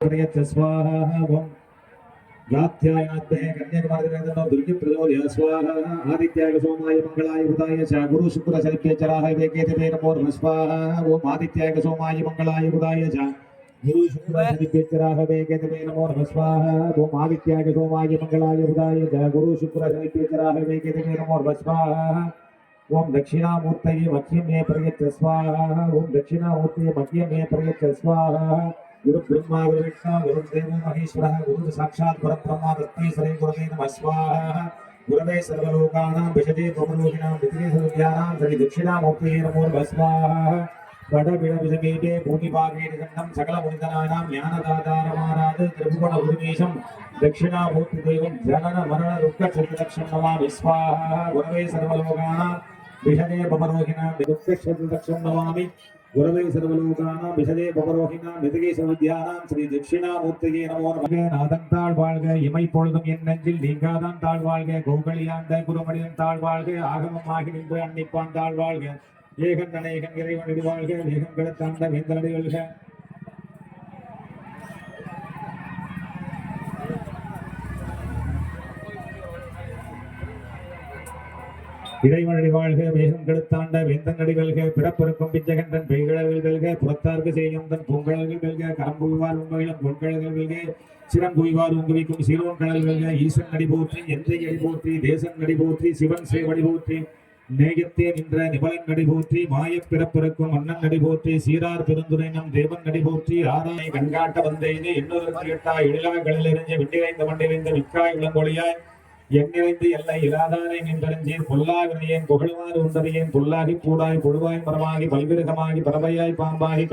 स्वाहा ओम गात्यायनात्महे कन्याकुमारी दुर्गे प्रचोदय स्वाहा आदित्याय सोमाय मंगलाय बुधाय च गुरु शुक्र शनिभ्य चराय वेकेतवे नमो नमः स्वाहा ओम आदित्याय सोमाय मंगलाय बुधाय च गुरु शुक्र शनिभ्य चराय वेकेतवे नमो नमः स्वाहा ओम आदित्याय सोमाय मंगलाय बुधाय च गुरु शुक्र शनिभ्य चराय वेकेतवे नमो नमः स्वाहा ओम दक्षिणामूर्तये मह्यं मे प्रयच्छ स्वाहा ओम दक्षिणामूर्तये मह्यं मे प्रयच्छ स्वाहा गुरु ब्रह्मा गुरु विष्णु गुरु देव महेश्वरः गुरु साक्षात् परब्रह्म तस्मै श्री गुरुवे नमः स्वाहा गुरवे सर्वलोकानां विशदे भवरोगिणां विद्ये सर्वज्ञानां श्री दक्षिणामूर्तये नमो नमः स्वाहा वडबिडविजमेते भूमिभागे निगन्धं सकलमुनितनानां ज्ञानदातारमाराध त्रिभुवन गुरुमीशं दक्षिणामूर्तिदेवं जनन मरण दुःखक्षतिदक्षं नमामि स्वाहा गुरवे सर्वलोकानां विशदे भवरोगिणां दुःखक्षतिदक्षं नमामि गुरवे सर्वलोकानां विशदे भवरोहिणां निதிगे सर्वज्ञानां श्री दक्षिणामूर्तिये नमो नमः நாதந்தாள் வாழ்க இமை பொழுதும் என் நெஞ்சில் நீங்காதான் தாழ் வாழ்க கோகலியாண்ட குருமணியன் தாழ் வாழ்க ஆகமமாகி நின்று அன்னிப்பான் தாழ் வாழ்க ஏகன் அநேகன் இறைவனடி வாழ்க வேகங்களை தாண்ட வேந்தனடி வாழ்க இறைவனடி வாழ்க வேகம் கெடுத்தாண்ட வேந்தன் நடிகள்க பிறப்பெருக்கும் பிச்சகன்றன் பெய்களர்கள் வெல்க புறத்தார்க்கு செய்யும் தன் பூங்கழல்கள் வெல்க கரம்புவார் உங்களிடம் பொன்கழல்கள் வெல்க சிறம்புய்வார் உங்குவிக்கும் சீரோன் கடல் வெல்க ஈசன் நடி போற்றி எந்தை அடி போற்றி தேசன் நடி போற்றி சிவன் சேவடி போற்றி நேயத்தே நின்ற நிபலன் நடி போற்றி மாயப் பிறப்பிறக்கும் அண்ணன் நடி போற்றி சீரார் பெருந்துரை நம் தேவன் நடி போற்றி ஆராய் கண்காட்ட வந்தெய்து இன்னொரு கேட்டா எழிலாகளில் எறிஞ்ச விண்டிறைந்த வண்டிறைந்த மிக்காய் விளங்கொழியாய் எண்ணிறைந்து எல்லை இராதாரை நின்றறிஞ்சேன் பொல்லாவினையேன் புகழுமாறு உண்டறியேன் பொல்லாகி பூடாய் பொழுவாய் மரமாகி பல்விருகமாகி பறவையாய் பாம்பாகி